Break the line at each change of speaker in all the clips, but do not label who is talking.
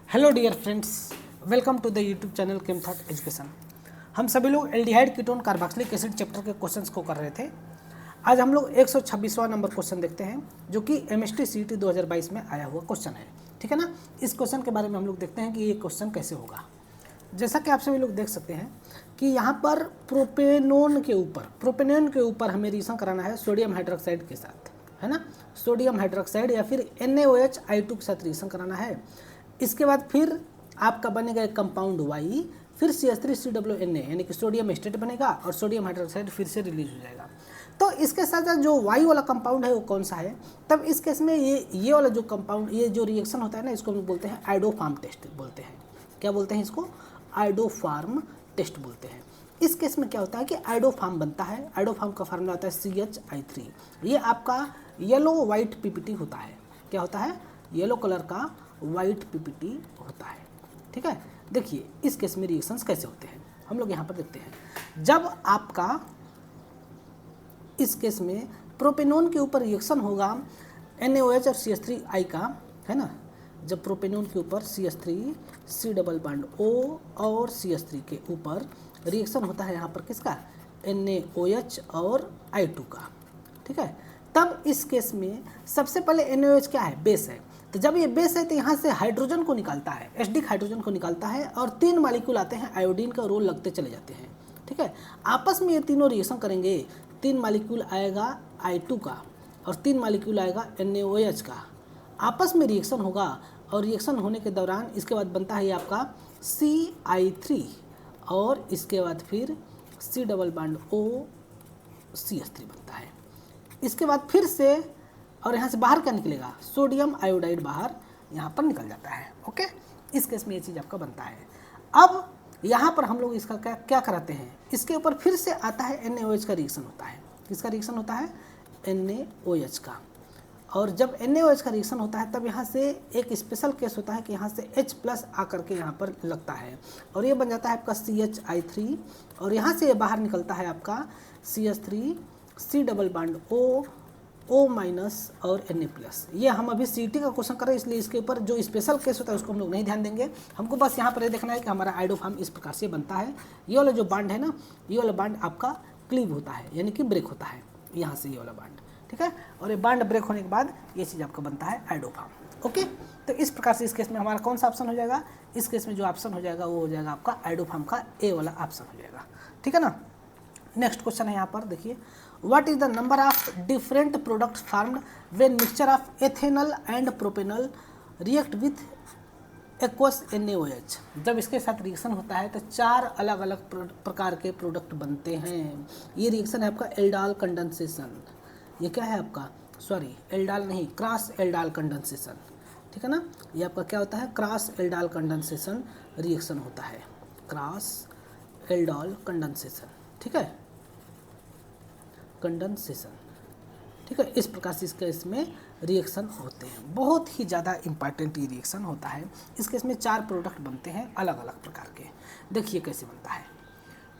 Hello dear friends, welcome to the YouTube channel ChemThought education. हम सभी लोग aldehyde ketone carboxylic acid chapter के questions को कर रहे थे। आज हम लोग 126वां नंबर क्वेश्चन देखते हैं, जो कि एमएसटी सीईटी 2022 में आया हुआ क्वेश्चन है। ठीक है ना। इस क्वेश्चन के बारे में हम लोग देखते हैं कि ये क्वेश्चन कैसे होगा। जैसा कि आप सभी लोग देख सकते हैं कि यहाँ पर प्रोपेनोन के ऊपर हमें रिएक्शन कराना है सोडियम हाइड्रोक्साइड के साथ, है ना। सोडियम हाइड्रोक्साइड या फिर NaOH के साथ रिएक्शन कराना है। इसके बाद फिर आपका बनेगा एक कंपाउंड Y, फिर CH3COONA यानी कि सोडियम एस्टेट बनेगा और सोडियम हाइड्रोक्साइड फिर से रिलीज हो जाएगा। तो इसके साथ साथ जो Y वाला कंपाउंड है वो कौन सा है, तब इस केस में ये वाला जो कंपाउंड, ये जो रिएक्शन होता है ना, इसको हम बोलते हैं आइडोफार्म टेस्ट बोलते हैं। क्या बोलते हैं इसको? आइडोफार्म टेस्ट बोलते हैं। इस केस में क्या होता है कि आइडोफार्म बनता है। आइडोफार्म का फार्मूला होता है CHI3। ये आपका येलो वाइट PPT होता है। क्या होता है? येलो कलर का वाइट PPT होता है। ठीक है। देखिए इस केस में रिएक्शंस कैसे होते हैं, हम लोग यहाँ पर देखते हैं। जब आपका इस केस में प्रोपेनोन के ऊपर रिएक्शन होगा NaOH और CH3I का, है ना। जब प्रोपेनोन के ऊपर CH3 C double bond O और CH3 के ऊपर रिएक्शन होता है यहाँ पर किसका? NaOH और I2 का। ठीक है। तब इस केस में सबसे पहले NaOH क्या है? बेस है। तो जब ये बेस है तो यहाँ से हाइड्रोजन को निकालता है, एसिडिक हाइड्रोजन को निकालता है और 3 मॉलिक्यूल आते हैं, आयोडीन का रोल लगते चले जाते हैं। ठीक है। आपस में ये तीनों रिएक्शन करेंगे। 3 मॉलिक्यूल आएगा I2 का और 3 मॉलिक्यूल आएगा NaOH का। आपस में रिएक्शन होगा और रिएक्शन होने के दौरान इसके बाद बनता है ये आपका CI3 और इसके बाद फिर C double bond O CH3 बनता है। इसके बाद फिर से और यहाँ से बाहर क्या निकलेगा? सोडियम आयोडाइड बाहर यहाँ पर निकल जाता है। ओके। इस केस में ये चीज़ आपका बनता है। अब यहाँ पर हम लोग इसका क्या कराते हैं, इसके ऊपर फिर से आता है NaOH का रिएक्शन होता है। किसका रिएक्शन होता है? NaOH का। और जब NaOH का रिएक्शन होता है तब यहाँ से एक स्पेशल केस होता है कि यहाँ से H+ आकर के यहाँ पर लगता है और ये बन जाता है आपका CHI3 और यहाँ से ये बाहर निकलता है आपका CH3 C double bond O- और Na+। ये हम अभी CT का क्वेश्चन कर रहे हैं, इसलिए इसके ऊपर जो स्पेशल केस होता है उसको हम लोग नहीं ध्यान देंगे। हमको बस यहाँ पर ये देखना है कि हमारा आइडोफार्म इस प्रकार से बनता है। ये वाला जो बॉन्ड है ना, ये वाला बॉन्ड आपका क्लीव होता है, यानी कि ब्रेक होता है यहाँ से ये वाला बॉन्ड। ठीक है। और ये बॉन्ड ब्रेक होने के बाद ये चीज़ आपका बनता है आइडोफार्म। ओके। तो इस प्रकार से इस केस में हमारा कौन सा ऑप्शन हो जाएगा? इस केस में जो ऑप्शन हो जाएगा वो हो जाएगा आपका आइडोफार्म का A वाला ऑप्शन हो जाएगा। ठीक है ना। नेक्स्ट क्वेश्चन है यहाँ पर, देखिए। What is the number of different products farmed when mixture of ethanol and propanol react with aqueous NaOH? जब इसके साथ रिएक्शन होता है तो 4 अलग अलग प्रकार के प्रोडक्ट बनते हैं। ये रिएक्शन है आपका एल्डाल कंडेंसेशन। ये क्या है आपका? सॉरी, एल्डाल नहीं, क्रॉस एल्डाल कंडेंसेशन। ठीक है ना। ये आपका क्या होता है? क्रॉस एल्डाल कंडेंसेशन रिएक्शन होता है। Cross aldol condensation. ठीक है, कंडेंसेशन। ठीक है। इस प्रकार से इसके इसमें रिएक्शन होते हैं। बहुत ही ज़्यादा इंपॉर्टेंट ये रिएक्शन होता है। इसके इसमें 4 प्रोडक्ट बनते हैं अलग अलग प्रकार के। देखिए कैसे बनता है।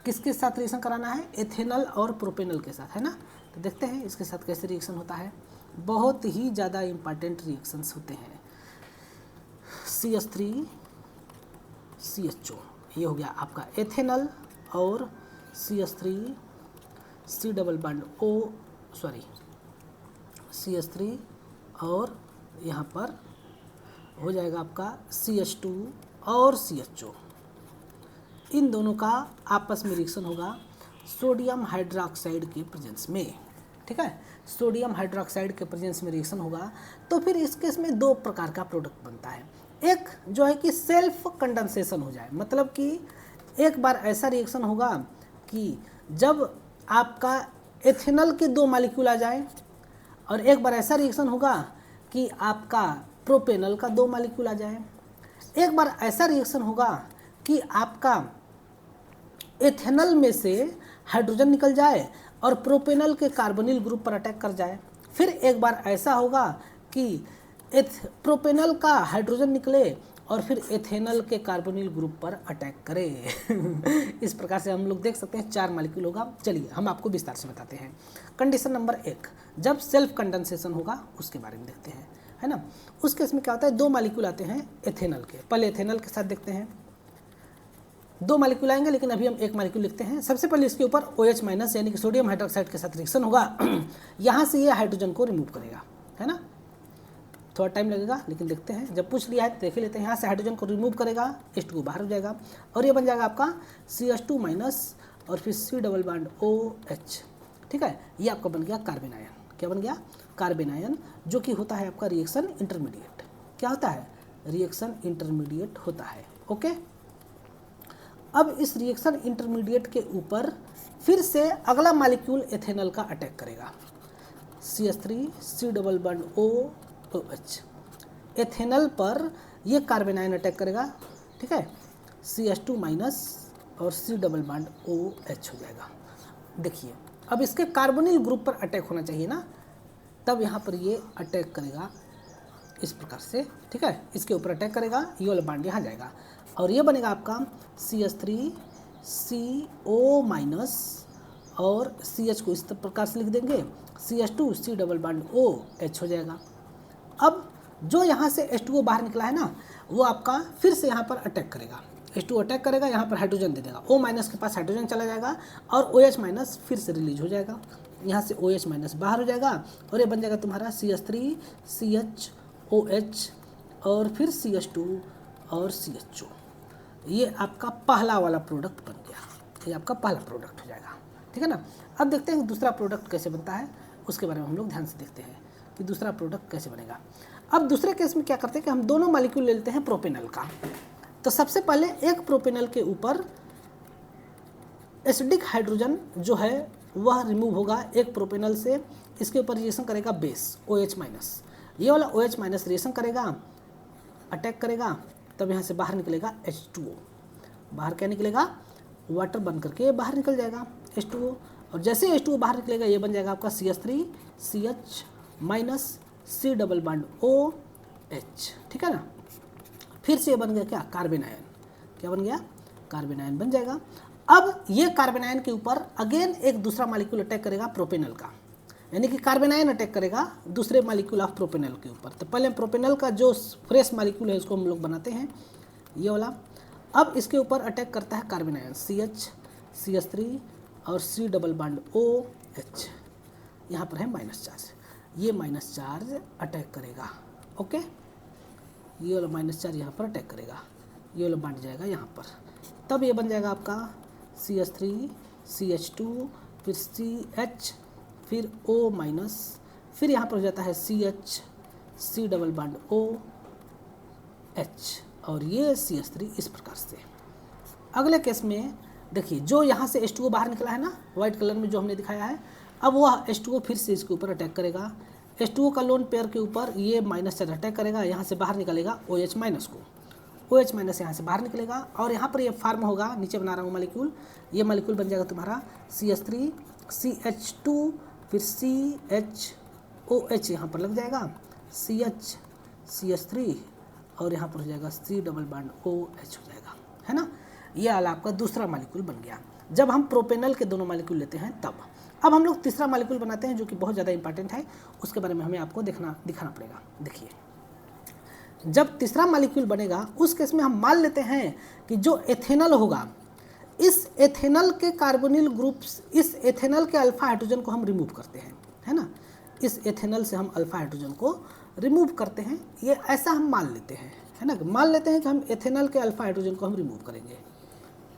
किसके साथ रिएक्शन कराना है? एथेनॉल और प्रोपेनॉल के साथ, है ना। तो देखते हैं इसके साथ कैसे रिएक्शन होता है। बहुत ही ज़्यादा इंपॉर्टेंट रिएक्शंस होते हैं। CH3 CHO, ये हो गया आपका एथेनॉल और CH3 C double bond CH3 और यहाँ पर हो जाएगा आपका CH2 और CHO। इन दोनों का आपस में रिएक्शन होगा सोडियम हाइड्रोक्साइड के प्रेजेंस में। ठीक है। सोडियम हाइड्रोक्साइड के प्रेजेंस में रिएक्शन होगा तो फिर इस केस में 2 प्रकार का प्रोडक्ट बनता है। एक जो है कि सेल्फ कंडेंसेशन हो जाए, मतलब कि एक बार ऐसा रिएक्शन होगा कि जब आपका एथेनॉल के 2 मॉलिक्यूल आ जाए और एक बार ऐसा रिएक्शन होगा कि आपका प्रोपेनॉल का 2 मॉलिक्यूल आ जाए। एक बार ऐसा रिएक्शन होगा कि आपका एथेनॉल में से हाइड्रोजन निकल जाए और प्रोपेनॉल के कार्बोनिल ग्रुप पर अटैक कर जाए। फिर एक बार ऐसा होगा कि प्रोपेनॉल का हाइड्रोजन निकले और फिर एथेनॉल के कार्बोनिल ग्रुप पर अटैक करे। इस प्रकार से हम लोग देख सकते हैं 4 मॉलिक्यूल होगा। चलिए हम आपको विस्तार से बताते हैं। कंडीशन नंबर 1, जब सेल्फ कंडेंसेशन होगा उसके बारे में देखते हैं। है ना। उस केस में क्या होता है, 2 मालिक्यूल आते हैं एथेनॉल के। पहले एथेनॉल के साथ देखते हैं, 2 मालिक्यूल आएंगे, लेकिन अभी हम 1 मालिक्यूल लिखते हैं। सबसे पहले इसके ऊपर OH माइनस यानी कि सोडियम हाइड्रोक्साइड के साथ रिएक्शन होगा। यहाँ से ये हाइड्रोजन को रिमूव करेगा, है ना। थोड़ा टाइम लगेगा लेकिन देखते हैं, जब पूछ लिया है तो देख ही लेते हैं। यहाँ से हाइड्रोजन को रिमूव करेगा, H2O बाहर हो जाएगा और ये बन जाएगा आपका CH2 माइनस और फिर C डबल बॉन्ड OH, ठीक है। ये आपका बन गया कार्बन आयन। क्या बन गया, कार्बन आयन, जो कि होता है आपका रिएक्शन इंटरमीडिएट। क्या होता है, रिएक्शन इंटरमीडिएट होता है। ओके, अब इस रिएक्शन इंटरमीडिएट के ऊपर फिर से अगला मालिक्यूल एथेनॉल का अटैक करेगा, CH3 C double bond OH। Ethanol पर ये कार्बन आयन अटैक करेगा, ठीक है, CH2 माइनस और C डबल बॉन्ड OH हो जाएगा। देखिए अब इसके कार्बोनिल ग्रुप पर अटैक होना चाहिए ना, तब यहाँ पर ये अटैक करेगा इस प्रकार से, ठीक है। इसके ऊपर अटैक करेगा, ये वाला बॉन्ड यहाँ जाएगा और ये बनेगा आपका CH3 CO माइनस और CH को इस प्रकार से लिख देंगे, CH2 C double bond OH हो जाएगा। अब जो यहाँ से H2O बाहर निकला है ना, वो आपका फिर से यहाँ पर अटैक करेगा, H2O अटैक करेगा, यहाँ पर हाइड्रोजन दे देगा, O माइनस के पास हाइड्रोजन चला जाएगा और OH माइनस फिर से रिलीज हो जाएगा। यहाँ से OH माइनस बाहर हो जाएगा और ये बन जाएगा तुम्हारा CH3 CHOH और फिर CH2 और CHO। ये आपका पहला वाला प्रोडक्ट बन गया, ये आपका पहला प्रोडक्ट हो जाएगा, ठीक है ना। अब देखते हैं दूसरा प्रोडक्ट कैसे बनता है, उसके बारे में हम लोग ध्यान से देखते हैं कि दूसरा प्रोडक्ट कैसे बनेगा। अब दूसरे केस में क्या करते हैं कि हम दोनों मालिक्यूल ले लेते हैं प्रोपेनॉल का। तो सबसे पहले एक प्रोपेनॉल के ऊपर एसिडिक हाइड्रोजन जो है वह रिमूव होगा एक प्रोपेनॉल से, इसके ऊपर रिएक्शन करेगा बेस OH माइनस, ये वाला OH माइनस रिएक्शन करेगा, अटैक करेगा, तब यहाँ से बाहर निकलेगा H2O। बाहर क्या निकलेगा, वाटर बन करके बाहर निकल जाएगा H2O, और जैसे H2O बाहर निकलेगा ये बन जाएगा आपका CH3 CH minus C double bond OH, ठीक है ना। फिर से ये बन गया क्या, कार्बन आयन। क्या बन गया, कार्बन आयन बन जाएगा। अब ये कार्बन आयन के ऊपर अगेन एक दूसरा मालिक्यूल अटैक करेगा प्रोपेनॉल का, यानी कि कार्बन आयन अटैक करेगा दूसरे मालिक्यूल ऑफ प्रोपेनॉल के ऊपर। तो पहले प्रोपेनॉल का जो फ्रेश मालिक्यूल है उसको हम लोग बनाते हैं, ये वाला। अब इसके ऊपर अटैक करता है कार्बन आयन CH CH3 और C डबल बॉन्ड OH। यहाँ पर है माइनस चार्ज, ये माइनस चार्ज अटैक करेगा, ओके। ये वाला माइनस चार्ज यहाँ पर अटैक करेगा, ये वाला बांट जाएगा यहाँ पर, तब ये बन जाएगा आपका CH3 CH2 फिर CH फिर O माइनस, फिर यहाँ पर हो जाता है CH C double bond OH और ये CH3 इस प्रकार से। अगले केस में देखिए जो यहाँ से H2O बाहर निकला है ना वाइट कलर में जो हमने दिखाया है, अब वह H2O फिर से इसके ऊपर अटैक करेगा, H2O का लोन पेयर के ऊपर ये माइनस चार्ज अटैक करेगा, यहाँ से बाहर निकलेगा OH माइनस को, OH माइनस यहाँ से बाहर निकलेगा और यहाँ पर ये फार्म होगा, नीचे बना रहा हूँ मालिक्यूल, ये मालिक्यूल बन जाएगा तुम्हारा CH3 CH2 फिर CHOH यहाँ पर लग जाएगा, CH CH3 और यहाँ पर हो जाएगा C डबल बॉन्ड OH हो जाएगा, है ना। ये वाला आपका दूसरा मालिक्यूल बन गया जब हम प्रोपेनॉल के दोनों मालिक्यूल लेते हैं तब। अब हम लोग तीसरा मालिक्यूल बनाते हैं जो कि बहुत ज़्यादा इंपॉर्टेंट है, उसके बारे में हमें आपको दिखाना पड़ेगा। देखिए जब तीसरा मालिक्यूल बनेगा उस केस में हम मान लेते हैं कि जो एथेनॉल होगा, इस एथेनॉल के कार्बोनिल ग्रुप्स, इस एथेनॉल के अल्फा हाइड्रोजन को हम रिमूव करते हैं, है ना। इस एथेनॉल से हम अल्फा हाइड्रोजन को रिमूव करते हैं, ये ऐसा हम मान लेते हैं, है ना। मान लेते हैं कि हम एथेनॉल के अल्फा हाइड्रोजन को हम रिमूव करेंगे,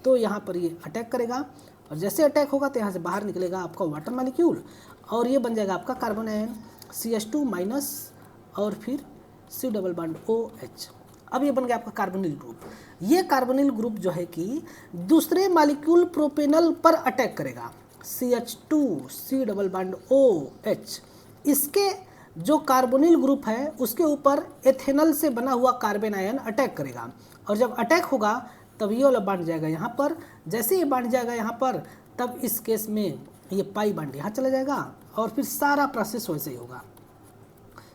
तो यहाँ पर ये अटैक करेगा और जैसे अटैक होगा तो यहाँ से बाहर निकलेगा आपका वाटर मालिक्यूल और ये बन जाएगा आपका कार्बन आयन CH2 माइनस और फिर C डबल बॉन्ड OH। अब ये बन गया आपका कार्बोनिल ग्रुप। ये कार्बोनिल ग्रुप जो है कि दूसरे मालिक्यूल प्रोपेनॉल पर अटैक करेगा, CH2 C double bond OH। इसके जो कार्बोनिल ग्रुप है उसके ऊपर एथेनॉल से बना हुआ कार्बन आयन अटैक करेगा और जब अटैक होगा तब ये वाला बांट जाएगा यहाँ पर, जैसे ये बांट जाएगा यहाँ पर तब इस केस में ये पाई बांट यहाँ चला जाएगा और फिर सारा प्रोसेस वैसे ही होगा।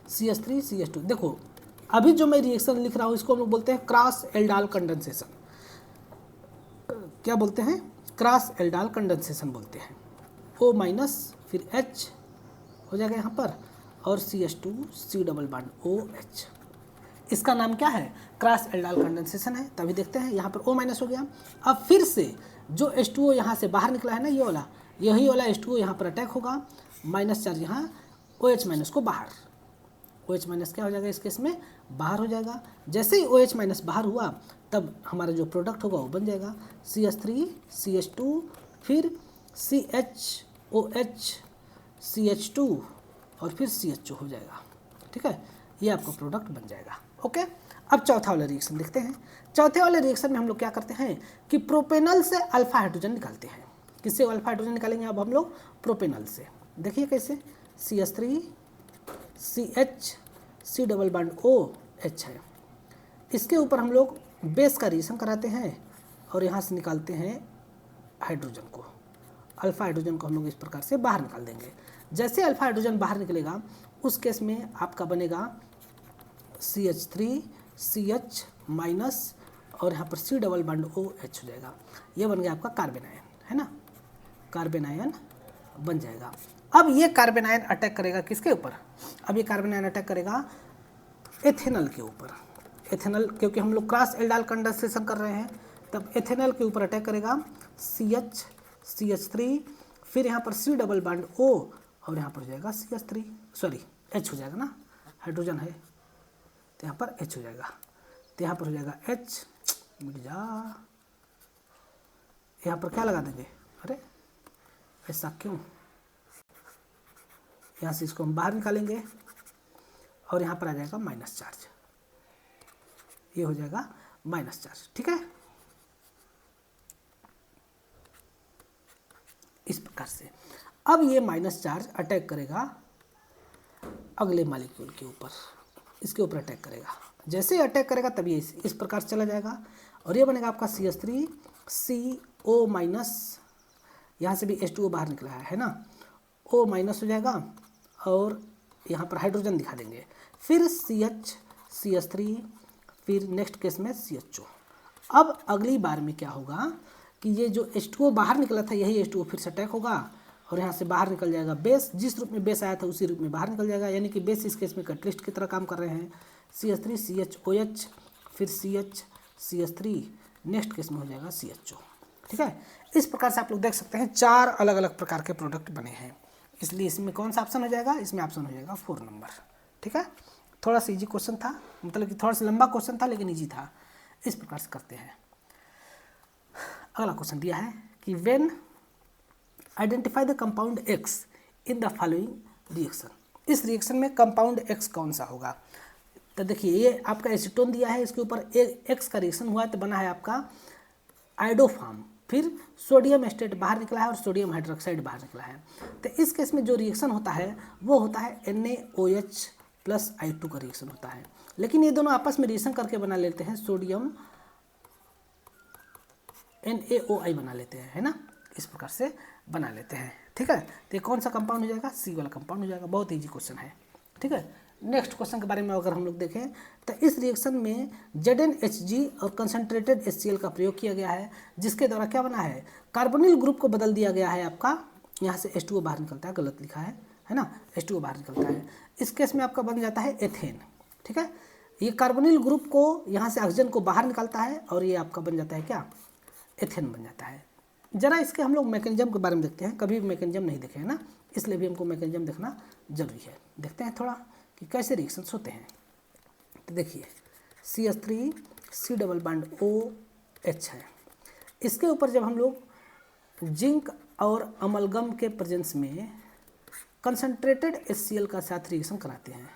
CH3 CH2 देखो अभी जो मैं रिएक्शन लिख रहा हूँ इसको हम लोग बोलते हैं क्रॉस एल्डाल कंडेंसेशन। क्या बोलते हैं, क्रॉस एल्डाल कंडेंसेशन बोलते हैं। O माइनस फिर H हो जाएगा यहाँ पर और CH2 डबल बॉन्ड OH। इसका नाम क्या है? क्रॉस एल्डाइल कंडेंसेशन है। तभी देखते हैं यहाँ पर O माइनस हो गया। अब फिर से जो H2O यहाँ से बाहर निकला है ना, ये वाला, यही वाला H2O यहाँ पर अटैक होगा, माइनस चार्ज यहाँ, OH माइनस को बाहर, OH माइनस क्या हो जाएगा इस केस में? बाहर हो जाएगा। जैसे ही OH माइनस बाहर हुआ तब हमारा जो प्रोडक्ट होगा वो बन जाएगा CH3 CH2 फिर CHOH CH2 और फिर CHO हो जाएगा। ठीक है, ये आपका प्रोडक्ट बन जाएगा। ओके, अब चौथा वाला रिएक्शन देखते हैं। चौथे वाले रिएक्शन में हम लोग क्या करते हैं कि प्रोपेनल से अल्फा हाइड्रोजन निकालते हैं। किससे अल्फा हाइड्रोजन निकालेंगे अब हम लोग? प्रोपेनल से। देखिए कैसे, CH3 CH double bond OH है। इसके ऊपर हम लोग बेस का रिएक्शन कराते हैं और यहाँ से निकालते हैं हाइड्रोजन को। अल्फा हाइड्रोजन को हम लोग इस प्रकार से बाहर निकाल देंगे। जैसे अल्फा हाइड्रोजन बाहर निकलेगा उस केस में आपका बनेगा CH3 CH माइनस और यहाँ पर C डबल बॉन्ड OH हो जाएगा। ये बन गया आपका कार्बन आयन, है ना, कार्बन आयन बन जाएगा। अब ये कार्बन आयन अटैक करेगा किसके ऊपर? अब ये कार्बन आयन अटैक करेगा एथेनॉल के ऊपर। एथेनॉल, क्योंकि हम लोग क्रॉस एल्डाइल कंडेंसेशन कर रहे हैं, तब एथेनॉल के ऊपर अटैक करेगा CH CH3 फिर यहाँ पर C डबल बॉन्ड O और यहाँ पर हो जाएगा CH3 सॉरी H हो जाएगा ना, हाइड्रोजन है तो यहाँ पर H हो जाएगा, तो यहाँ पर हो जाएगा H, मिट जा, यहाँ पर क्या लगा देंगे? अरे ऐसा क्यों? यहाँ से इसको हम बाहर निकालेंगे और यहाँ पर आ जाएगा माइनस चार्ज, ये हो जाएगा माइनस चार्ज। ठीक है, इस प्रकार से। अब ये माइनस चार्ज अटैक करेगा अगले मॉलिक्यूल के ऊपर, इसके ऊपर अटैक करेगा। जैसे ही अटैक करेगा तभी इस प्रकार से चला जाएगा और ये बनेगा आपका CH3 CO माइनस, यहाँ से भी H2O बाहर निकला है ना, O माइनस हो जाएगा और यहाँ पर हाइड्रोजन दिखा देंगे, फिर CH CH3 फिर नेक्स्ट केस में CHO। अब अगली बार में क्या होगा कि ये जो H2O बाहर निकला था यही H2O फिर से अटैक होगा और यहाँ से बाहर निकल जाएगा बेस, जिस रूप में बेस आया था उसी रूप में बाहर निकल जाएगा, यानी कि बेस इस केस में कैटलिस्ट की तरह काम कर रहे हैं। CH3 CHOH फिर CH CH3 नेक्स्ट केस में हो जाएगा CHO। ठीक है, इस प्रकार से आप लोग देख सकते हैं 4 अलग अलग प्रकार के प्रोडक्ट बने हैं, इसलिए इसमें कौन सा ऑप्शन हो जाएगा? इसमें ऑप्शन हो जाएगा 4 नंबर। ठीक है, थोड़ा सा ईजी क्वेश्चन था, मतलब कि थोड़ा सा लंबा क्वेश्चन था लेकिन ईजी था। इस प्रकार से करते हैं। अगला क्वेश्चन दिया है कि when identify the compound X in the following reaction. इस रिएक्शन में कंपाउंड X कौन सा होगा? तो देखिए ये आपका एसीटोन दिया है, इसके ऊपर X का रिएक्शन हुआ है तो बना है आपका आइडोफार्म, फिर सोडियम एस्टेट बाहर निकला है और सोडियम हाइड्रोक्साइड बाहर निकला है। तो इस केस में जो रिएक्शन होता है वो होता है NaOH प्लस I2 का रिएक्शन होता है, लेकिन ये दोनों आपस में रिएक्शन करके बना लेते हैं सोडियम NaOI बना लेते हैं, है ना, इस प्रकार से बना लेते हैं। ठीक है, तो ये कौन सा कंपाउंड हो जाएगा? C वाला कंपाउंड हो जाएगा। बहुत ईजी क्वेश्चन है। ठीक है, नेक्स्ट क्वेश्चन के बारे में अगर हम लोग देखें तो इस रिएक्शन में ZnHg और कंसनट्रेटेड HCl का प्रयोग किया गया है, जिसके द्वारा क्या बना है? कार्बोनिल ग्रुप को बदल दिया गया है आपका, यहाँ से H2O बाहर निकलता है, गलत लिखा है ना, H2O बाहर निकलता है। इस केस में आपका बन जाता है एथेन। ठीक है, ये कार्बोनिल ग्रुप को यहाँ से ऑक्सीजन को बाहर निकालता है और ये आपका बन जाता है क्या? एथेन बन जाता है। जरा इसके हम लोग मैकेनिज्म के बारे में देखते हैं, कभी भी मैकेनिज्म नहीं देखे है ना, इसलिए भी हमको मैकेनिज्म देखना जरूरी है। देखते हैं थोड़ा कि कैसे रिएक्शंस होते हैं। तो देखिए CH3 C double bond OH है, इसके ऊपर जब हम लोग जिंक और अमलगम के प्रेजेंस में कंसनट्रेटेड HCl का साथ रिएक्शन कराते हैं,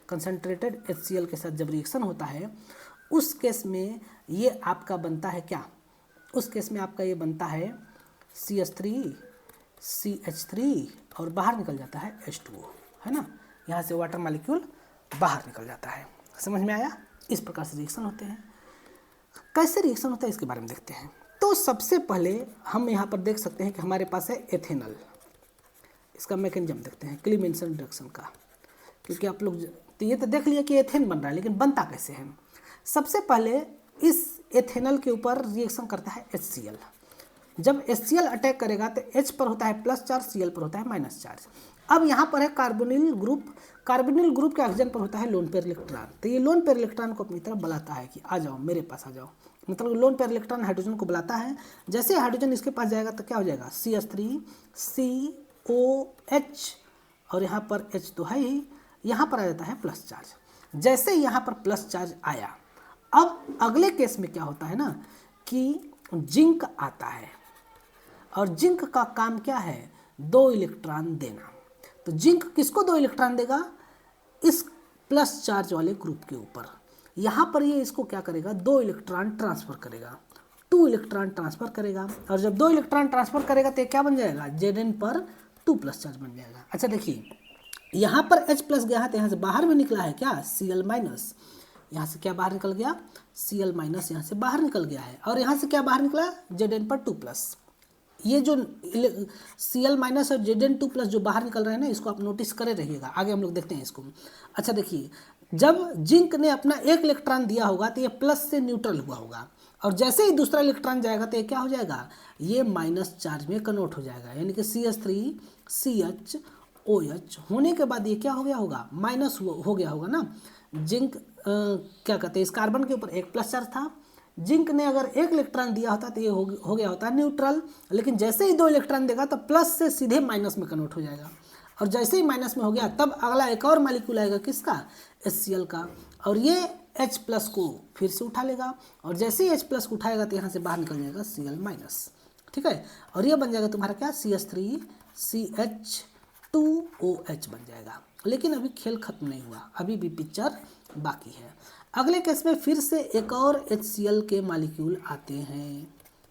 कंसनट्रेटेड HCl के साथ जब रिएक्शन होता है उस केस में ये आपका बनता है क्या? उस केस में आपका ये बनता है CH3 CH3 और बाहर निकल जाता है H2O, है ना, यहाँ से वाटर मॉलिक्यूल बाहर निकल जाता है। समझ में आया? इस प्रकार से रिएक्शन होते हैं। कैसे रिएक्शन होता है इसके बारे में देखते हैं। तो सबसे पहले हम यहाँ पर देख सकते हैं कि हमारे पास है एथेनॉल। इसका मैकेनिज्म देखते हैं क्लीमेंसन रिएक्शन का, क्योंकि आप लोग तो ये तो देख लिया कि एथेन बन रहा है, लेकिन बनता कैसे है? सबसे पहले इस एथेनॉल के ऊपर रिएक्शन करता है HCl। जब HCl अटैक करेगा तो H पर होता है प्लस चार्ज, Cl पर होता है माइनस चार्ज। अब यहाँ पर है कार्बोनिल ग्रुप। कार्बोनिल ग्रुप के ऑक्सीजन पर होता है लोन पेयर इलेक्ट्रॉन, तो ये लोन पेयर इलेक्ट्रॉन को अपनी तरफ बुलाता है कि आ जाओ मेरे पास आ जाओ, मतलब लोन पेयर इलेक्ट्रॉन हाइड्रोजन को बुलाता है। जैसे हाइड्रोजन इसके पास जाएगा तो क्या हो जाएगा, CH3COH, और यहाँ पर H तो है ही, यहाँ पर आ जाता है प्लस चार्ज। जैसे यहाँ पर प्लस चार्ज आया, अब अगले केस में क्या होता है ना कि जिंक आता है, और जिंक का काम क्या है, 2 इलेक्ट्रॉन देना। तो जिंक किसको 2 इलेक्ट्रॉन देगा, इस प्लस चार्ज वाले ग्रुप के ऊपर। यहाँ पर ये इसको क्या करेगा, 2 इलेक्ट्रॉन ट्रांसफर करेगा, 2 इलेक्ट्रॉन ट्रांसफर करेगा। और जब 2 इलेक्ट्रॉन ट्रांसफर करेगा तो क्या बन जाएगा, Zn पर 2 प्लस चार्ज बन जाएगा। अच्छा देखिए, यहाँ पर H प्लस गया है तो यहाँ से बाहर भी निकला है क्या, Cl माइनस, यहाँ से क्या बाहर निकल गया, Cl माइनस यहाँ से बाहर निकल गया है। और यहाँ से क्या बाहर निकला, Zn पर 2 प्लस। ये जो Cl माइनस और Zn2 प्लस जो बाहर निकल रहे हैं ना, इसको आप नोटिस करे रहिएगा, आगे हम लोग देखते हैं इसको। अच्छा देखिए, जब जिंक ने अपना 1 इलेक्ट्रॉन दिया होगा तो ये प्लस से न्यूट्रल हुआ होगा, और जैसे ही दूसरा इलेक्ट्रॉन जाएगा तो ये क्या हो जाएगा, ये माइनस चार्ज में कन्वर्ट हो जाएगा, यानी कि CH3CHOH होने के बाद ये क्या हो गया होगा, माइनस हो गया होगा ना। जिंक क्या कहते हैं, इस कार्बन के ऊपर 1 प्लस चार्ज था, जिंक ने अगर 1 इलेक्ट्रॉन दिया होता तो ये हो गया होता न्यूट्रल, लेकिन जैसे ही 2 इलेक्ट्रॉन देगा तो प्लस से सीधे माइनस में कन्वर्ट हो जाएगा। और जैसे ही माइनस में हो गया तब अगला एक और मालिक्यूल आएगा किसका, HCl का, और ये H प्लस को फिर से उठा लेगा, और जैसे ही H प्लस को उठाएगा तो यहाँ से बाहर निकल जाएगा Cl माइनस, ठीक है। और ये बन जाएगा तुम्हारा क्या, CH3CH2OH बन जाएगा। लेकिन अभी खेल खत्म नहीं हुआ, अभी भी पिक्चर बाकी है। अगले केस में फिर से एक और HCl के मालिक्यूल आते हैं,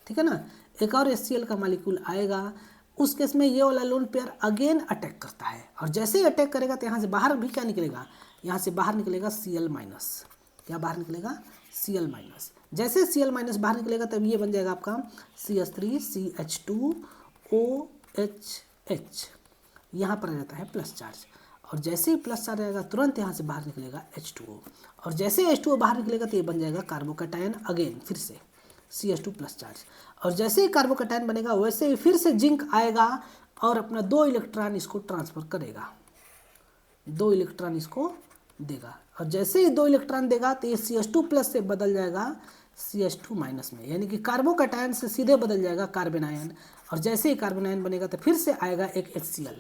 ठीक है ना, एक और HCl का मालिक्यूल आएगा। उस केस में ये वाला लोन पेयर अगेन अटैक करता है, और जैसे ही अटैक करेगा तो यहाँ से बाहर भी क्या निकलेगा, यहाँ से बाहर निकलेगा Cl माइनस। क्या बाहर निकलेगा, Cl माइनस। जैसे Cl माइनस बाहर निकलेगा तब ये बन जाएगा आपका CH3CH2OH, यहाँ पर आ जाता है प्लस चार्ज, और जैसे ही प्लस चार्ज आएगा तुरंत यहाँ से बाहर निकलेगा H2O, और जैसे H2O बाहर निकलेगा तो ये बन जाएगा कार्बोकैटायन अगेन फिर से CH2 प्लस चार्ज। और जैसे ही कार्बोकैटायन बनेगा वैसे ही फिर से जिंक आएगा और अपना 2 इलेक्ट्रॉन इसको ट्रांसफर करेगा, 2 इलेक्ट्रॉन इसको देगा, और जैसे ही 2 इलेक्ट्रॉन देगा तो ये CH2 प्लस से बदल जाएगा CH2 माइनस में, यानी कि कार्बोकैटायन से सीधे बदल जाएगा कार्बन आयन। और जैसे ही कार्बन आयन बनेगा तो फिर से आएगा एक HCl,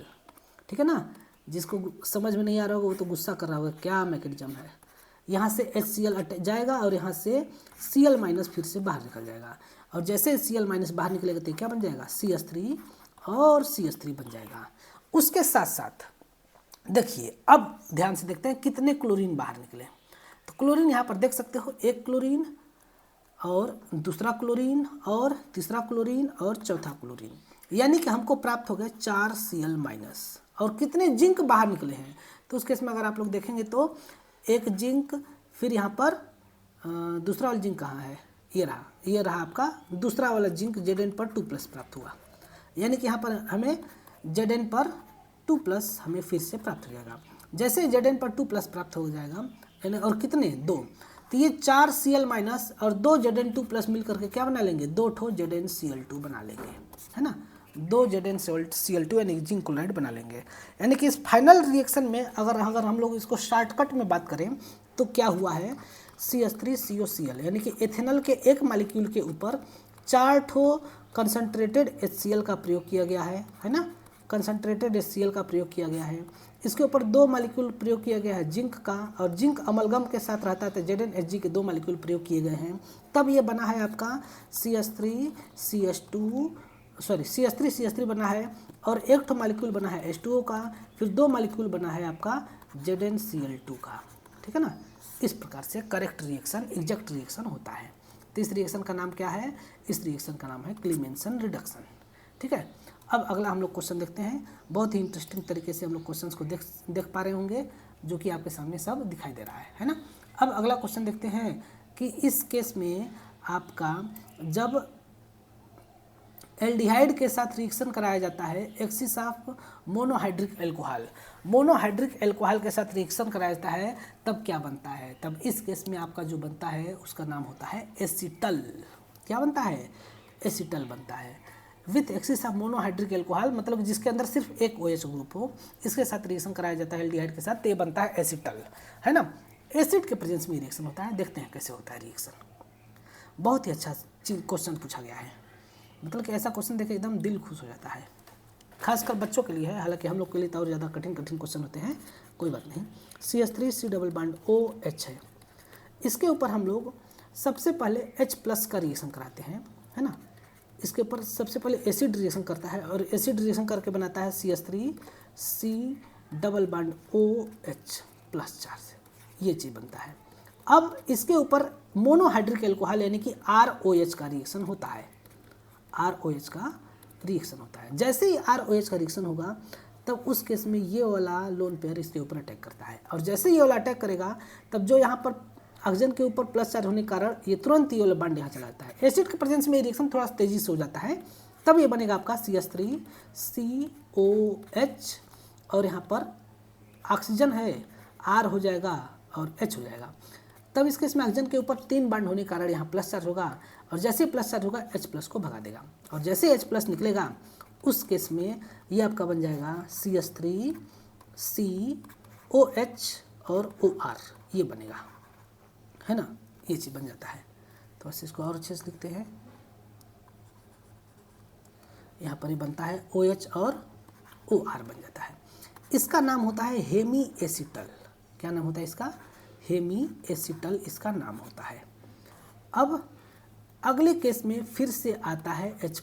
ठीक है ना। जिसको समझ में नहीं आ रहा होगा वो तो गुस्सा कर रहा होगा, क्या मैकेनिज्म है। यहाँ से HCl जाएगा और यहाँ से Cl माइनस फिर से बाहर निकल जाएगा, और जैसे Cl माइनस बाहर निकलेगा तो क्या बन जाएगा, CH3 और CH3 बन जाएगा। उसके साथ साथ देखिए, अब ध्यान से देखते हैं कितने क्लोरीन बाहर निकले। तो क्लोरीन यहाँ पर देख सकते हो, 1 क्लोरीन और दूसरा क्लोरीन और तीसरा क्लोरीन और चौथा क्लोरीन, यानी कि हमको प्राप्त हो गए 4 Cl माइनस। और कितने जिंक बाहर निकले हैं, तो उस केस में अगर आप लोग देखेंगे तो 1 जिंक, फिर यहाँ पर दूसरा वाला जिंक कहाँ है, ये रहा आपका दूसरा वाला जिंक, Zn पर 2 प्लस प्राप्त हुआ, यानी कि यहाँ पर हमें Zn पर 2 प्लस हमें फिर से प्राप्त हो जाएगा। जैसे Zn पर 2 प्लस प्राप्त हो जाएगा, यानी और कितने 2, तो ये 4 Cl माइनस और 2 Zn2 प्लस मिल करके क्या बना लेंगे, 2 ठो ZnCl2 बना लेंगे, है ना, 2 ZnCl2 यानी जिंक क्लोराइड बना लेंगे। यानी कि इस फाइनल रिएक्शन में अगर हम लोग इसको शॉर्टकट में बात करें तो क्या हुआ है, CH3COCl, यानी कि एथेनॉल के एक मालिक्यूल के ऊपर 4 ठो कंसनट्रेटेड HCl का प्रयोग किया गया है ना, कंसनट्रेटेड HCl का प्रयोग किया गया है। इसके ऊपर 2 मालिक्यूल प्रयोग किया गया है जिंक का, और जिंक अमलगम के साथ रहता है तो ZnHg के 2 मालिक्यूल प्रयोग किए गए हैं, तब ये बना है आपका CH3CH3 बना है, और 1 ठो मालिक्यूल बना है H2O का, फिर 2 मालिक्यूल बना है आपका ZnCl2 का, ठीक है ना। इस प्रकार से करेक्ट रिएक्शन, एग्जैक्ट रिएक्शन होता है। तो इस रिएक्शन का नाम क्या है, इस रिएक्शन का नाम है क्लीमेंसन रिडक्शन, ठीक है। अब अगला हम लोग क्वेश्चन देखते हैं। बहुत ही इंटरेस्टिंग तरीके से हम लोग क्वेश्चंस को देख पा रहे होंगे, जो कि आपके सामने सब दिखाई दे रहा है ना। अब अगला क्वेश्चन देखते हैं कि इस केस में आपका जब एल्डिहाइड के साथ रिएक्शन कराया जाता है, एक्सिस ऑफ मोनोहाइड्रिक एल्कोहल के साथ रिएक्शन कराया जाता है, तब क्या बनता है, तब इस केस में आपका जो बनता है उसका नाम होता है एसिटल। क्या बनता है, एसिटल बनता है। With axis of monohydric alcohol, मतलब जिसके अंदर सिर्फ एक OH ग्रुप हो, इसके साथ रिएक्शन कराया जाता है एल्डिहाइड के साथ, तो ये बनता है एसीटल, है ना। एसिड के प्रेजेंस में रिएक्शन होता है। देखते हैं कैसे होता है रिएक्शन। बहुत ही अच्छा क्वेश्चन पूछा गया है, मतलब कि ऐसा क्वेश्चन देखे एकदम दिल खुश हो जाता है, खासकर बच्चों के लिए है, हालांकि हम लोग के लिए तो और ज़्यादा कठिन क्वेश्चन होते हैं, कोई बात नहीं। CH3 C double bond OH है, इसके ऊपर हम लोग सबसे पहले H+ का रिएक्शन कराते हैं, है ना। इसके ऊपर सबसे पहले एसिड रिएक्शन करता है और एसिड रिएक्शन करके बनाता है CH3 C double bond OH plus charge, ये चीज़ बनता है। अब इसके ऊपर मोनोहाइड्रिक एल्कोहल यानी कि ROH का रिएक्शन होता है, ROH का रिएक्शन होता है। जैसे ही ROH का रिएक्शन होगा तब उस केस में ये वाला लोन पेयर इसके ऊपर अटैक करता है, और जैसे ये वाला अटैक करेगा तब जो यहाँ पर ऑक्सीजन के ऊपर प्लस चार्ज होने के कारण ये तुरंत ये वाला बॉन्ड यहाँ चला जाता है। एसिड के प्रेजेंस में रिएक्शन थोड़ा तेजी से हो जाता है, तब ये बनेगा आपका CH3 COH, और यहाँ पर ऑक्सीजन है R हो जाएगा और H हो जाएगा। तब इस केस में ऑक्सीजन के ऊपर 3 बॉन्ड होने के कारण यहाँ प्लस चार्ज होगा, और जैसे प्लस चार्ज होगा H+ को भगा देगा, और जैसे H+ निकलेगा उस केस में ये आपका बन जाएगा CH3 COH और OR, ये बनेगा, है ना, ये चीज़ बन जाता है। तो बस इसको और अच्छे से लिखते हैं। यहाँ पर ही बनता है OH और OR बन जाता है। इसका नाम होता है हेमी एसिटल। क्या नाम होता है इसका? हेमी एसिटल इसका नाम होता है। अब अगले केस में फिर से आता है H+,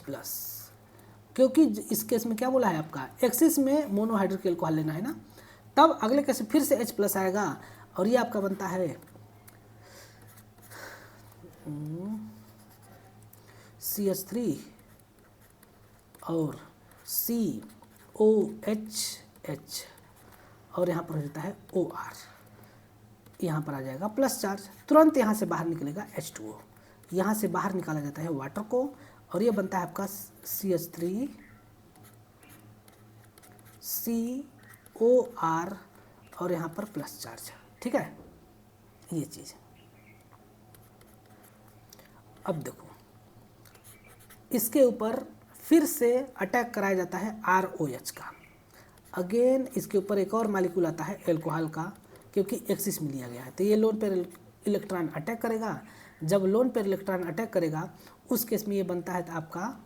क्योंकि इस केस में क्या बोला है आपका, एक्सिस में मोनोहाइड्रिक एल्कोहल लेना है ना, तब अगले केस में फिर से H+ आएगा और ये आपका बनता है CH3 और COHH, और यहाँ पर हो जाता है OR, यहाँ पर आ जाएगा प्लस चार्ज, तुरंत यहाँ से बाहर निकलेगा H2O, यहाँ से बाहर निकाला जाता है वाटर को, और ये बनता है आपका CH3 COR, और यहाँ पर प्लस चार्ज, ठीक है, ये चीज़। अब देखो इसके ऊपर फिर से अटैक कराया जाता है ROH का। अगेन इसके ऊपर एक और मालिक्यूल आता है एल्कोहल का, क्योंकि एक्सिस में लिया गया है, तो ये लोन पेयर इलेक्ट्रॉन अटैक करेगा। जब लोन पेयर इलेक्ट्रॉन अटैक करेगा उस केस में ये बनता है आपका,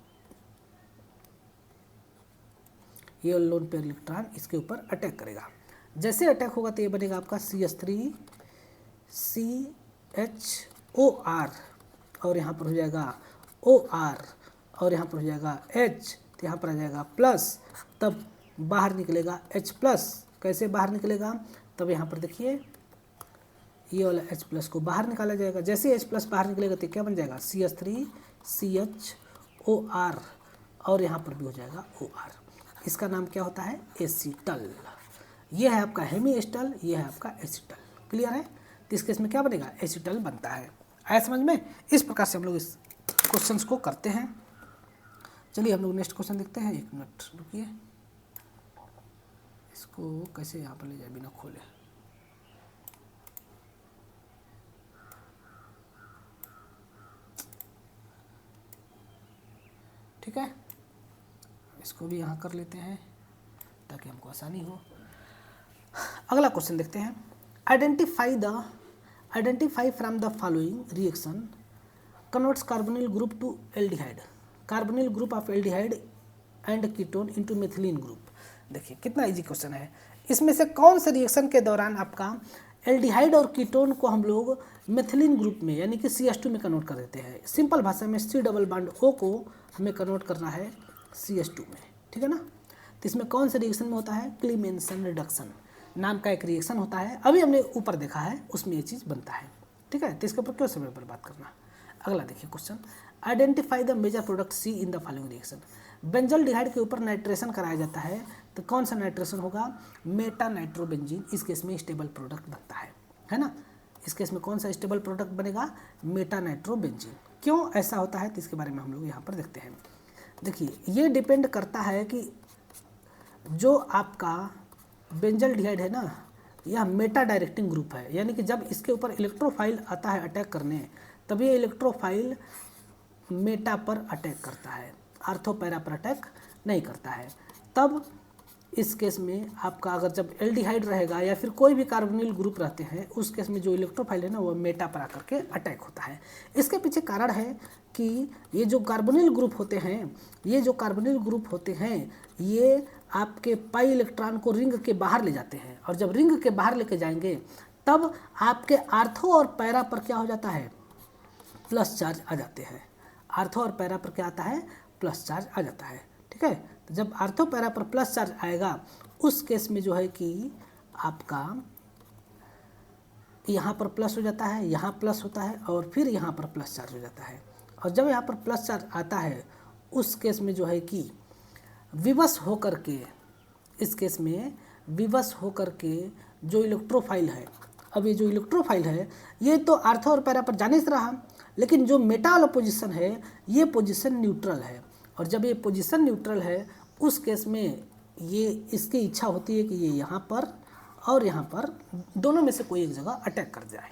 ये लोन पेयर इलेक्ट्रॉन इसके ऊपर अटैक करेगा। जैसे अटैक होगा तो ये बनेगा आपका CH3 CHOR, और यहाँ पर हो जाएगा OR, और यहाँ पर हो जाएगा H, तो यहाँ पर आ जाएगा प्लस, तब बाहर निकलेगा H+। कैसे बाहर निकलेगा, तब यहाँ पर देखिए ये वाला H+ को बाहर निकाला जाएगा। जैसे H+ बाहर निकलेगा तो क्या बन जाएगा CH3 CHOR, और यहाँ पर भी हो जाएगा OR। इसका नाम क्या होता है, एसिटल। ये है आपका हेमी एसिटल, ये है आपका एसिटल। क्लियर है? तो इस केस में क्या बनेगा, एसिटल बनता है। आया समझ में? इस प्रकार से हम लोग इस क्वेश्चंस को करते हैं। चलिए हम लोग नेक्स्ट क्वेश्चन देखते हैं। 1 मिनट रुकिए, इसको कैसे यहाँ पर ले जाए बिना खोले। ठीक है, इसको भी यहाँ कर लेते हैं ताकि हमको आसानी हो। अगला क्वेश्चन देखते हैं। Identify from the following reaction converts carbonyl group to aldehyde, carbonyl group of aldehyde and ketone into methylene group. देखिए कितना इजी क्वेश्चन है। इसमें से कौन से रिएक्शन के दौरान आपका एल्डिहाइड और कीटोन को हम लोग मेथिलीन ग्रुप में यानी कि CH2 में कन्वर्ट कर देते हैं। सिंपल भाषा में C डबल बॉन्ड O को हमें कन्वर्ट करना है CH2 में, ठीक है ना। तो इसमें कौन से रिएक्शन में होता है, क्लीमेंसन रिडक्शन नाम का एक रिएक्शन होता है। अभी हमने ऊपर देखा है, उसमें ये चीज़ बनता है, ठीक है। तो इसके ऊपर क्यों समय पर बात करना। अगला देखिए question, identify the major product C in the following reaction. Benzaldehyde के ऊपर नाइट्रेशन कराया जाता है, तो कौन सा नाइट्रेशन होगा, मेटा नाइट्रोबेंजीन। इस केस में स्टेबल प्रोडक्ट बनता है ना। इस केस में कौन सा स्टेबल प्रोडक्ट बनेगा, मेटा नाइट्रोबेंजीन। क्यों ऐसा होता है तो इसके बारे में हम लोग यहाँ पर देखते हैं। देखिए ये डिपेंड करता है कि जो आपका बेंजल्डिहाइड है ना, यह मेटा डायरेक्टिंग ग्रुप है, यानी कि जब इसके ऊपर इलेक्ट्रोफाइल आता है अटैक करने, तब ये इलेक्ट्रोफाइल मेटा पर अटैक करता है। आर्थो पैरा पर अटैक नहीं करता है। तब इस केस में आपका अगर जब एल्डिहाइड रहेगा या फिर कोई भी कार्बोनिल ग्रुप रहते हैं, उस केस में जो इलेक्ट्रोफाइल है ना वो मेटा पर आकर के अटैक होता है। इसके पीछे कारण है कि ये जो कार्बोनिल ग्रुप होते हैं, ये आपके पाई इलेक्ट्रॉन को रिंग के बाहर ले जाते हैं, और जब रिंग के बाहर लेके जाएंगे तब आपके आर्थो और पैरा पर क्या हो जाता है, प्लस चार्ज आ जाते हैं। आर्थो और पैरा पर क्या आता है, प्लस चार्ज आ जाता है। ठीक है, तो जब आर्थो पैरा पर प्लस चार्ज आएगा उस केस में जो है कि आपका यहाँ पर प्लस हो जाता है, यहाँ प्लस होता है और फिर यहाँ पर प्लस चार्ज हो जाता है। और जब यहाँ पर प्लस चार्ज आता है उस केस में जो है कि विवश होकर के, इस केस में विवश होकर के जो इलेक्ट्रोफाइल है, अब ये जो इलेक्ट्रोफाइल है ये तो आर्थो और पैरा पर जाने से रहा, लेकिन जो मेटा वाला पोजिशन है ये पोजिशन न्यूट्रल है। और जब ये पोजीशन न्यूट्रल है उस केस में ये इसकी इच्छा होती है कि ये यहाँ पर और यहाँ पर दोनों में से कोई एक जगह अटैक कर जाए।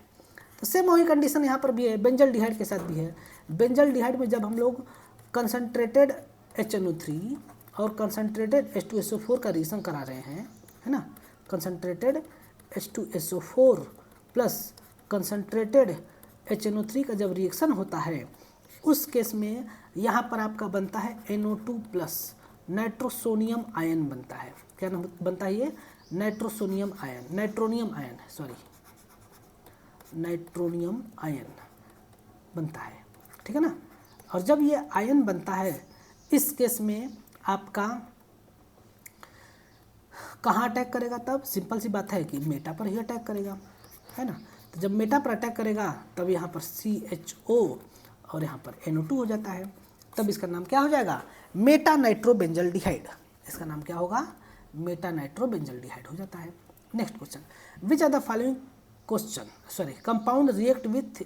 तो सेम वही कंडीशन यहाँ पर भी है, बेंजल डिहाइड के साथ भी है। बेंजल डिहाइड में जब हम लोग कंसनट्रेटेड HNO3 और कंसनट्रेटेड H2SO4 का रिएक्शन करा रहे हैं, है ना, concentrated H2SO4 plus concentrated HNO3 का जब रिएक्शन होता है उस केस में यहाँ पर आपका बनता है NO2 प्लस नाइट्रोसोनियम आयन बनता है। क्या बनता है ये, नाइट्रोनियम आयन बनता है। ठीक है ना, और जब ये आयन बनता है इस केस में आपका कहाँ अटैक करेगा, तब सिंपल सी बात है कि मेटा पर ही अटैक करेगा, है ना। तो जब मेटा पर अटैक करेगा तब यहाँ पर CHO और यहाँ पर NO2 हो जाता है, तब इसका नाम क्या हो जाएगा, मेटा नाइट्रोबेंजल्डिहाइड। इसका नाम क्या होगा, मेटा नाइट्रोबेंजल्डिहाइड हो जाता है। Next question, which are the following compound react with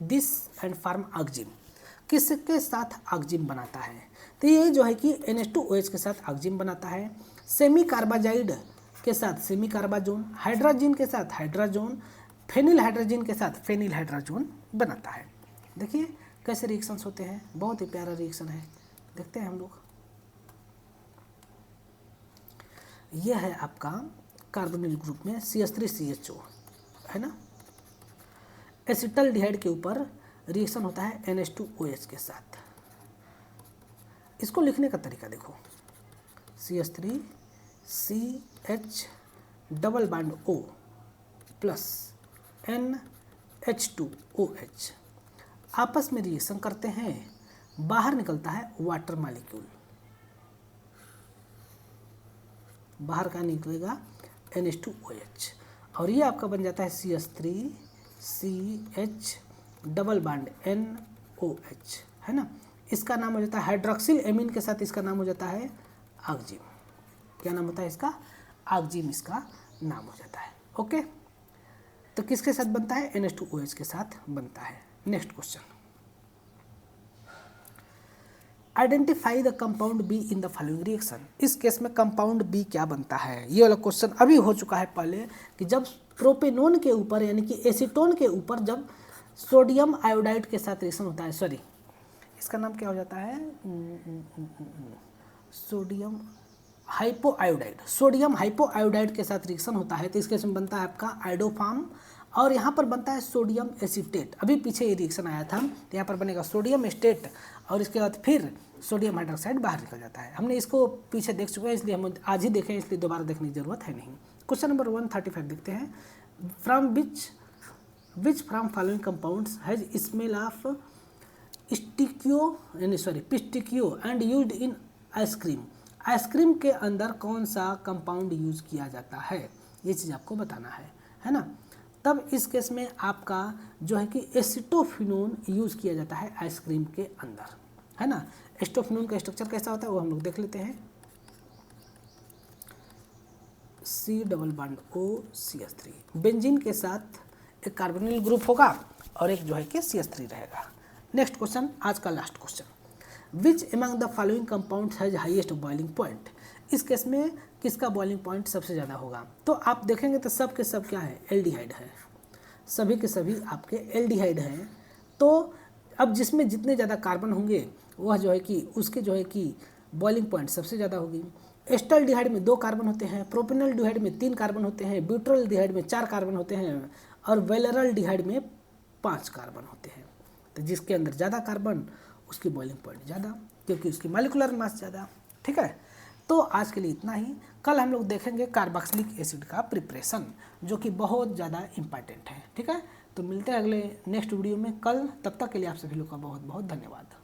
this and form oxime. किसके साथ ऑक्जिन बनाता है, तो ये जो है कि NH2OH के साथ ऑक्जिन बनाता है, सेमी कार्बाजाइड के साथ सेमी कार्बाजोन, हाइड्राजीन के साथ हाइड्राजोन, फेनिल हाइड्रोजन के साथ फेनिल हाइड्राजोन बनाता है। देखिए कैसे रिएक्शंस होते हैं, बहुत ही प्यारा रिएक्शन है, देखते हैं हम लोग। यह है आपका कार्बोनिल ग्रुप में CH3CHO, है ना, एसिटल्डिहाइड के ऊपर रिएक्शन होता है NH2OH के साथ। इसको लिखने का तरीका देखो, CH3CH double bond O plus NH2OH आपस में रिएक्शन करते हैं, बाहर निकलता है वाटर मॉलिक्यूल, बाहर का निकलेगा NH2OH और ये आपका बन जाता है CH3CH डबल बॉन्ड NOH, है ना। इसका नाम हो जाता है हाइड्रोक्सिल एमीन के साथ, इसका नाम हो जाता है ऑक्जिन। क्या नाम होता है इसका, ऑक्जिन इसका नाम हो जाता है। ओके, तो किसके साथ बनता है, NH2OH के साथ बनता है। Next question, identify the compound be in the following reaction. इस केस में कंपाउंड बी क्या बनता है, ये वाला क्वेश्चन अभी हो चुका है पहले कि जब प्रोपेनोन के ऊपर यानी कि एसीटोन के ऊपर जब सोडियम आयोडाइड के साथ रिएक्शन होता है, सॉरी इसका नाम क्या हो जाता है, सोडियम हाइपोआयोडाइड के साथ रिएक्शन होता है, तो इस केस में बनता है आपका आइडोफार्म और यहाँ पर बनता है सोडियम एसीटेट। अभी पीछे ये रिएक्शन आया था, तो यहाँ पर बनेगा सोडियम एस्टेट और इसके बाद फिर सोडियम हाइड्रोक्साइड बाहर निकल जाता है। हमने इसको पीछे देख चुके हैं, इसलिए हम आज ही देखें, इसलिए दोबारा देखने की जरूरत है नहीं। क्वेश्चन नंबर 135 देखते हैं, from which from following compounds has smell of pistachio and used in ice cream. Ice cream के अंदर कौन सा कंपाउंड यूज किया जाता है, ये चीज़ आपको बताना है ना। तब इस केस में आपका जो है कि एसिटोफिनोन यूज किया जाता है आइसक्रीम के अंदर, है ना। एसिटोफिनोन का स्ट्रक्चर कैसा होता है वो हम लोग देख लेते हैं, C double bond OCH3, benzene के साथ एक कार्बोनिल ग्रुप होगा और एक जो है कि CH3 रहेगा। नेक्स्ट क्वेश्चन, आज का last question, which among the following compound has highest boiling point. इस केस में किसका बॉइलिंग पॉइंट सबसे ज़्यादा होगा, तो आप देखेंगे तो सब के सब क्या है, एल्डिहाइड है, सभी के सभी आपके एल्डिहाइड हैं। तो अब जिसमें जितने ज़्यादा कार्बन होंगे वह जो है कि उसके जो है कि बॉइलिंग पॉइंट सबसे ज़्यादा होगी। एस्टल्डिहाइड में 2 कार्बन होते हैं, प्रोपेनॉल्डिहाइड में 3 कार्बन होते हैं, ब्यूटाल्डिहाइड में 4 कार्बन होते हैं और वैलेरल्डिहाइड में 5 कार्बन होते हैं। तो जिसके अंदर ज़्यादा कार्बन उसकी बॉइलिंग पॉइंट ज़्यादा, क्योंकि उसकी मॉलिक्यूलर मास ज़्यादा। ठीक है, तो आज के लिए इतना ही। कल हम लोग देखेंगे कार्बोक्सिलिक एसिड का प्रिपरेशन, जो कि बहुत ज़्यादा इम्पॉर्टेंट है। ठीक है, तो मिलते हैं अगले नेक्स्ट वीडियो में कल। तब तक के लिए आप सभी लोग का बहुत बहुत धन्यवाद।